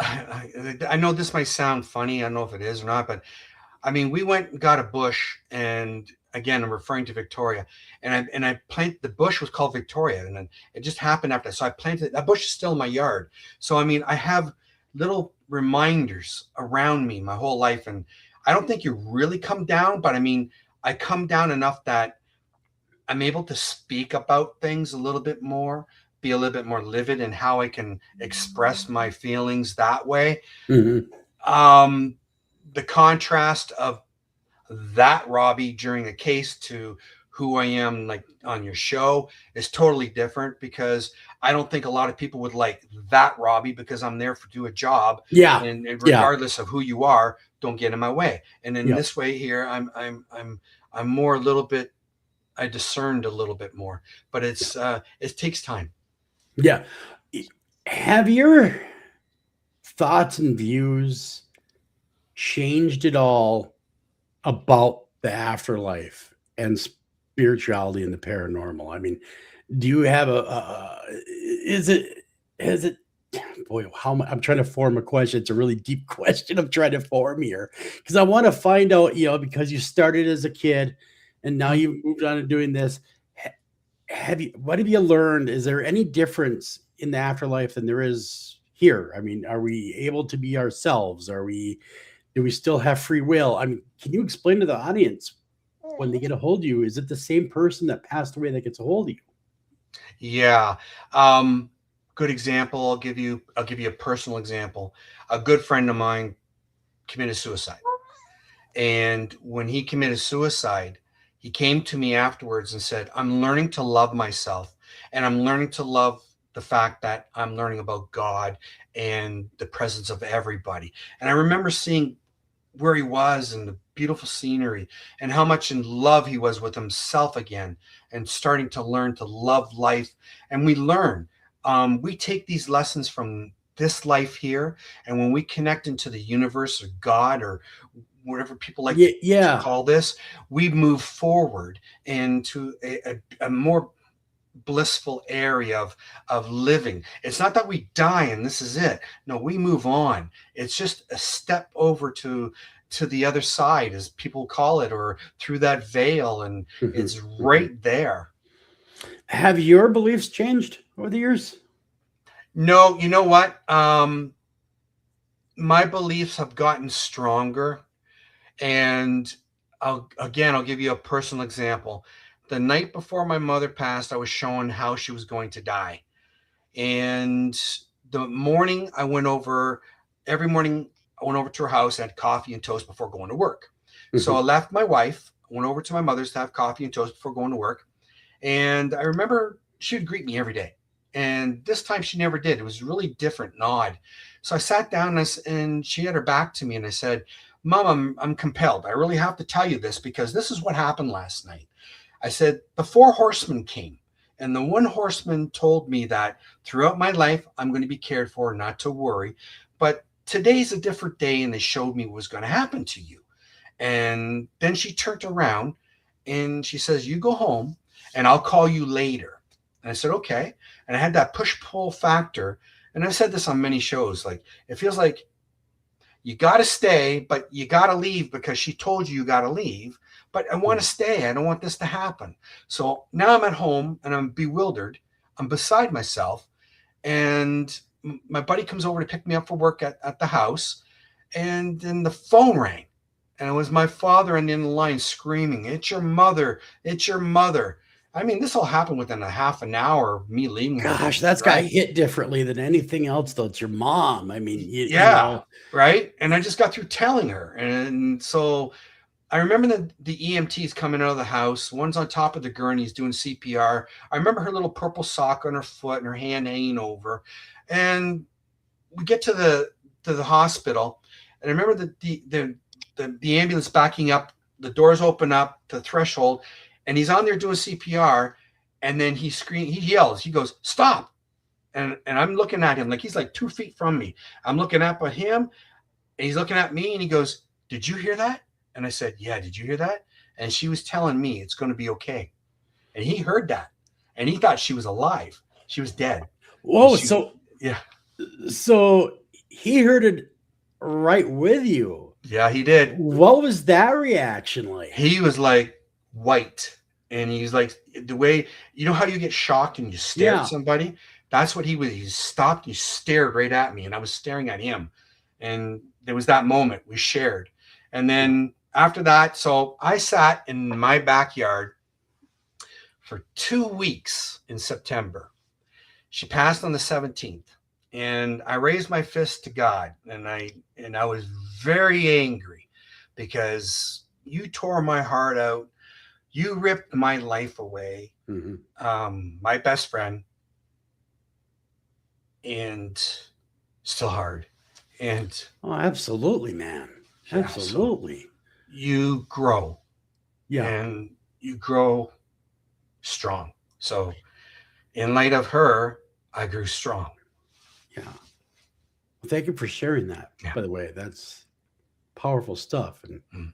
I know this might sound funny. I don't know if it is or not, but I mean, we went and got a bush, and again, I'm referring to Victoria, and I planted, the bush was called Victoria, and then it just happened after. So I planted that bush is still in my yard. So I mean, I have little reminders around me my whole life, and I don't think you really come down, but I mean, I come down enough that I'm able to speak about things a little bit more, be a little bit more livid in how I can express my feelings that way. The contrast of that Robbie during a case to who I am like on your show is totally different, because I don't think a lot of people would like that Robbie, because I'm there to do a job. And regardless of who you are, don't get in my way. And in this way here, I'm more a little bit, I discerned a little bit more, but it takes time. Yeah. Have your thoughts and views changed at all about the afterlife and spirituality and the paranormal? I mean, do you have is it, has it, boy, I'm trying to form a question. It's a really deep question I'm trying to form here because I want to find out, because you started as a kid and now you've moved on to doing this. What have you learned? Is there any difference in the afterlife than there is here? I mean, are we able to be ourselves? Do we still have free will? I mean, can you explain to the audience when they get a hold of you, is it the same person that passed away that gets a hold of you? Yeah. Good example. I'll give you a personal example. A good friend of mine committed suicide. And when he committed suicide, he came to me afterwards and said, I'm learning to love myself, and I'm learning to love the fact that I'm learning about God and the presence of everybody. And I remember seeing where he was and the beautiful scenery and how much in love he was with himself again, and starting to learn to love life. And we take these lessons from this life here, and when we connect into the universe or God or whatever people like to Yeah. call this, we move forward into a more blissful area of living. It's not that we die and this is it. No, we move on. It's just a step over to the other side, as people call it, or through that veil, and it's right there. Have your beliefs changed over the years? No, you know what? My beliefs have gotten stronger. And I'll give you a personal example. The night before my mother passed, I was shown how she was going to die. And the morning every morning I went over to her house, had coffee and toast before going to work. So I left my wife, went over to my mother's to have coffee and toast before going to work. And I remember she would greet me every day. And this time she never did. It was really different and odd. So I sat down and she had her back to me, and I said, Mom, I'm compelled. I really have to tell you this because this is what happened last night. I said, the 4 horsemen came, and the 1 horseman told me that throughout my life, I'm going to be cared for, not to worry. But today's a different day, and they showed me what was going to happen to you. And then she turned around and she says, you go home and I'll call you later. And I said, okay. And I had that push-pull factor. And I've said this on many shows, like, it feels like you got to stay, but you got to leave because she told you got to leave. But I want to stay. I don't want this to happen. So now I'm at home and I'm bewildered. I'm beside myself. And my buddy comes over to pick me up for work at the house. And then the phone rang. And it was my father on the end of the line screaming, it's your mother. It's your mother. I mean, this all happened within a half an hour of me leaving. Gosh, that's got hit differently than anything else, though. It's your mom. I mean, right. And I just got through telling her. And so I remember the EMTs coming out of the house. One's on top of the gurneys doing CPR. I remember her little purple sock on her foot and her hand hanging over. And we get to the hospital. And I remember the ambulance backing up. The doors open up, the threshold. And he's on there doing CPR, and then he yells, he goes, stop. And I'm looking at him like he's like 2 feet from me. I'm looking up at him, and he's looking at me, and he goes, did you hear that? And I said, yeah, did you hear that? And she was telling me it's going to be okay. And he heard that, and he thought she was alive. She was dead. Whoa, yeah. So he heard it right with you. Yeah, he did. What was that reaction like? He was like, white, and he's like, the way, you know how you get shocked and you stare at somebody? That's what he was. He stopped, he stared right at me, and I was staring at him, and there was that moment we shared. And then after that, so I sat in my backyard for 2 weeks in September. She passed on the 17th, and I raised my fist to God, and I was very angry because you tore my heart out. You ripped my life away, my best friend, and still hard. And absolutely, man, absolutely. So you grow, and you grow strong. So, in light of her, I grew strong. Yeah. Well, thank you for sharing that. Yeah. By the way, that's powerful stuff. And Mm.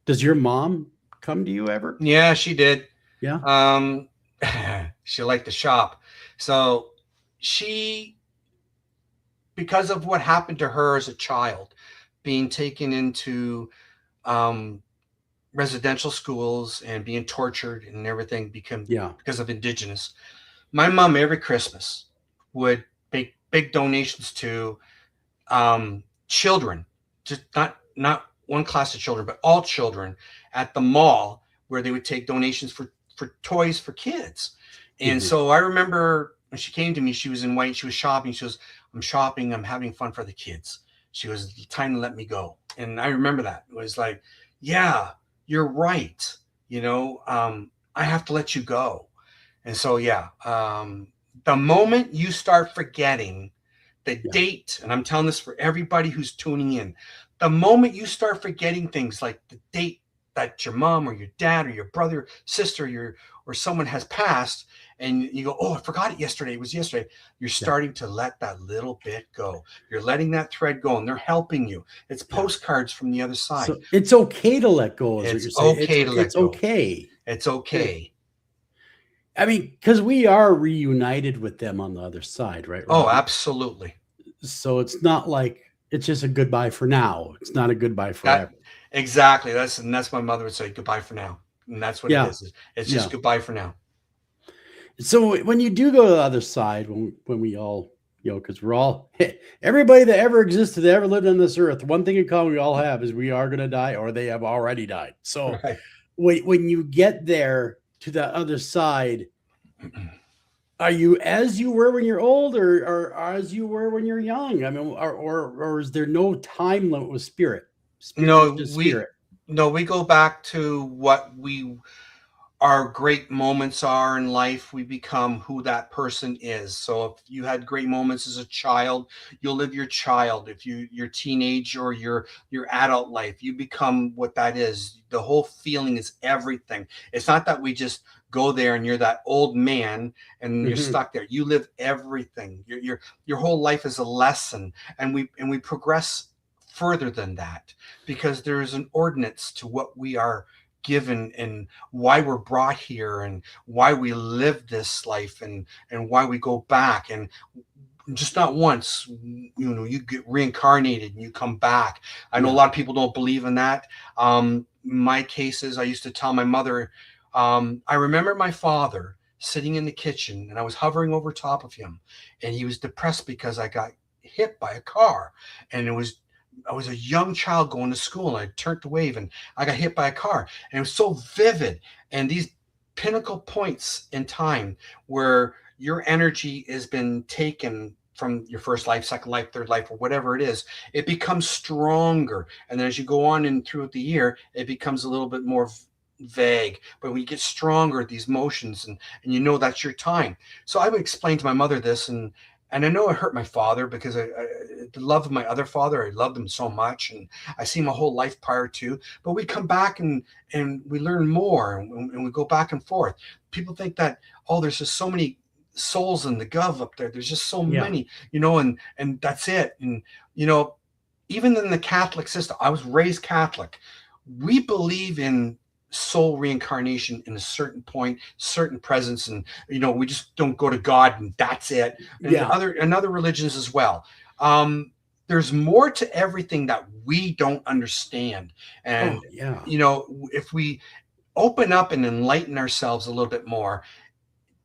does your mom come to you ever? Yeah, she did. Yeah. She liked to shop. So she, because of what happened to her as a child, being taken into um, residential schools and being tortured and everything Yeah. because of indigenous. My mom every Christmas would make big donations to children, just not one class of children, but all children at the mall where they would take donations for toys for kids. And so I remember when she came to me, she was in white, she was shopping. She goes, I'm shopping, I'm having fun for the kids. She goes, time to let me go. And I remember that. It was like, yeah, you're right. I have to let you go. And so, the moment you start forgetting the date, and I'm telling this for everybody who's tuning in, the moment you start forgetting things like the date that your mom or your dad or your brother, sister, or someone has passed, and you go, oh, I forgot it yesterday. It was yesterday. You're starting to let that little bit go. You're letting that thread go, and they're helping you. It's postcards from the other side. So it's okay to let go. Is what It's you're saying. okay to let go. Okay. It's okay. I mean, because we are reunited with them on the other side, right? Oh, Robbie? absolutely. So it's not like it's just a goodbye for now. It's not a goodbye forever. Exactly. That's my mother would say, goodbye for now. And that's what it is. It's just goodbye for now. So when you do go to the other side, when we all, because we're all, everybody that ever existed, that ever lived on this earth, one thing in common we all have is we are going to die, or they have already died. So when you get there to the other side, are you as you were when you're old, or as you were when you're young? I mean, or is there no time limit with spirit? No, we go back to what our great moments are in life. We become who that person is. So if you had great moments as a child, you'll live your child. If your teenage or your adult life, you become what that is. The whole feeling is everything. It's not that we just go there and you're that old man and you're stuck there. You live everything. Your whole life is a lesson, and we progress further than that, because there is an ordinance to what we are given and why we're brought here and why we live this life and why we go back. And just not once, you get reincarnated and you come back. I know a lot of people don't believe in that. My cases, I used to tell my mother, I remember my father sitting in the kitchen and I was hovering over top of him, and he was depressed because I got hit by a car, and I was a young child going to school, and I turned to wave and I got hit by a car, and it was so vivid. And these pinnacle points in time where your energy has been taken from your first life, second life, third life, or whatever it is, it becomes stronger. And then as you go on and throughout the year, it becomes a little bit more vague. But when you get stronger, these motions, and that's your time. So I would explain to my mother this, and I know it hurt my father, because the love of my other father, I loved him so much, and I see my whole life prior to. But we come back and we learn more, and we go back and forth. People think that, oh, there's just so many souls in the gov up there. There's just so many, and that's it. And even in the Catholic system, I was raised Catholic. We believe in soul reincarnation in a certain point, certain presence, and we just don't go to God and that's it. And other religions as well. There's more to everything that we don't understand. And if we open up and enlighten ourselves a little bit more,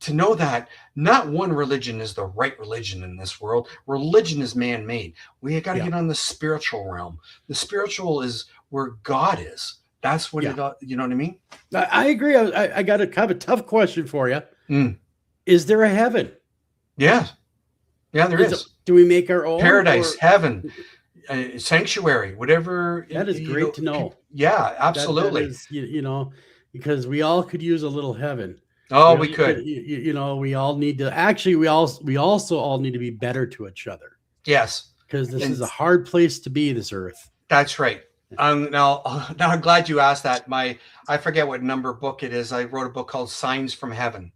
to know that not one religion is the right religion in this world. Religion is man-made. We got to get on the spiritual realm. The spiritual is where God is. That's what you know what I mean? I agree. I got a kind of a tough question for you. Is there a heaven? Yeah, there is. Do we make our own paradise, heaven, sanctuary, whatever? That is great to know. Yeah, absolutely. That is, because we all could use a little heaven. Oh, we could. We all need to. Actually, we also all need to be better to each other. Yes, because this is a hard place to be. This earth. That's right. Now I'm glad you asked that. I forget what number book it is. I wrote a book called Signs from Heaven,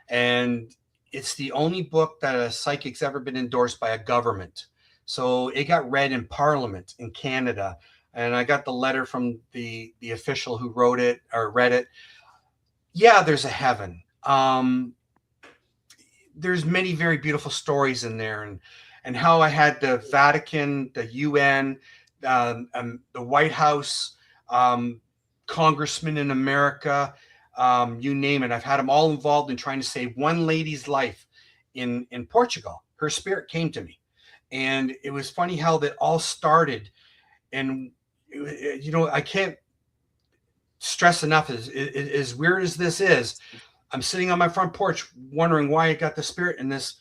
and it's the only book that a psychic's ever been endorsed by a government. So it got read in Parliament in Canada, and I got the letter from the official who wrote it or read it. Yeah, there's a heaven. There's many very beautiful stories in there, and how I had the Vatican, the UN, the White House, congressmen in America, you name it. I've had them all involved in trying to save one lady's life in Portugal. Her spirit came to me, and it was funny how that all started. And you know, I can't stress enough, as weird as this is, I'm sitting on my front porch wondering why I got the spirit, and this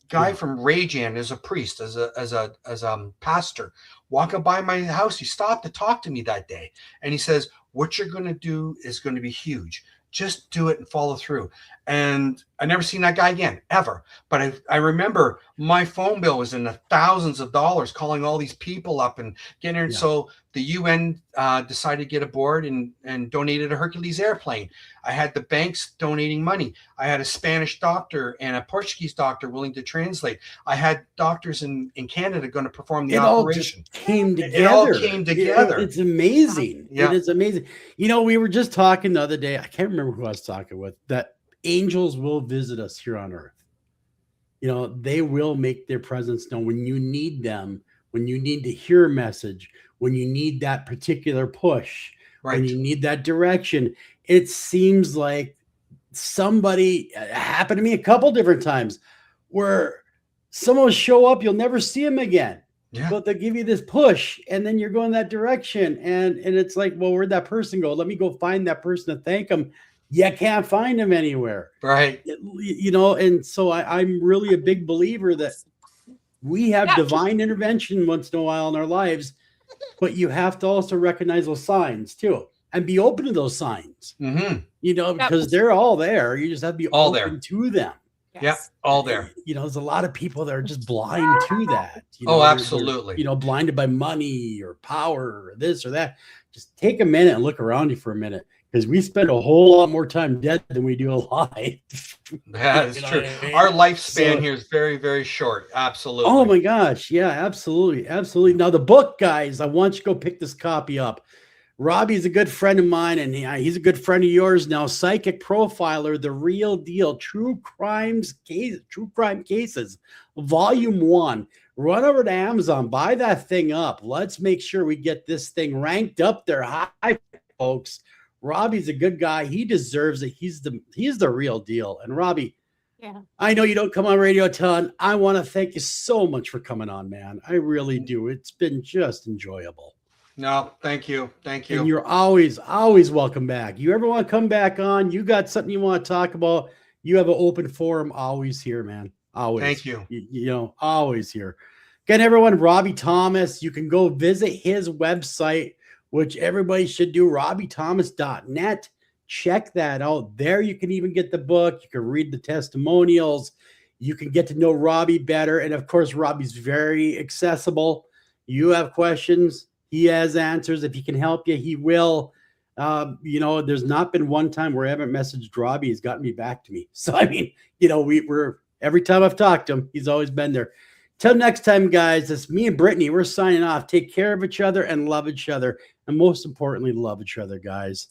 guy from Rajan, as a priest, as a pastor, walking by my house, he stopped to talk to me that day, and he says, what you're going to do is going to be huge. Just do it and follow through. And I never seen that guy again, ever. But I remember my phone bill was in the thousands of dollars, calling all these people up and getting there. And so the UN decided to get aboard and donated a Hercules airplane. I had the banks donating money. I had a Spanish doctor and a Portuguese doctor willing to translate. I had doctors in Canada going to perform the operation. All came together. It all came together. It's amazing. Yeah. It is amazing. You know, we were just talking the other day. I can't remember who I was talking with, that angels will visit us here on earth. You know, they will make their presence known when you need them, when you need to hear a message, when you need that particular push, when you need that direction. It seems like somebody, happened to me a couple different times, where someone will show up, you'll never see them again. Yeah. But they'll give you this push, and then you're going that direction. And it's like, well, where'd that person go? Let me go find that person to thank them. You can't find them anywhere. Right. You know, and so I'm really a big believer that we have divine intervention once in a while in our lives, but you have to also recognize those signs too and be open to those signs, you know, because they're all there. You just have to be all open to them. Yeah, all there. You know, there's a lot of people that are just blind to that. You know, absolutely. They're, you know, blinded by money or power or this or that. Just take a minute and look around you for a minute, because we spend a whole lot more time dead than we do alive. That is true. I mean? Our lifespan here is very, very short. Absolutely. Oh my gosh. Yeah, absolutely. Absolutely. Now the book, guys, I want you to go pick this copy up. Robbie's a good friend of mine, and he's a good friend of yours now. Psychic Profiler, The Real Deal, True Crime Cases, Volume 1. Run over to Amazon, buy that thing up. Let's make sure we get this thing ranked up there high, folks. Robbie's a good guy. He deserves it. He's the real deal. And Robbie, I know you don't come on radio a ton. I want to thank you so much for coming on, man. I really do. It's been just enjoyable. No, thank you. Thank you. And you're always welcome back. You ever want to come back on, you got something you want to talk about, you have an open forum, always here, man. Always. Thank you. You know, always here. Again, everyone, Robbie Thomas, you can go visit his website, which everybody should do, robbiethomas.net. Check that out. There you can even get the book. You can read the testimonials. You can get to know Robbie better. And of course, Robbie's very accessible. You have questions, he has answers. If he can help you, he will. You know, there's not been one time where I haven't messaged Robbie. He's gotten me back to me. So, I mean, you know, we're every time I've talked to him, he's always been there. Till next time, guys, it's me and Brittany. We're signing off. Take care of each other and love each other. And most importantly, love each other, guys.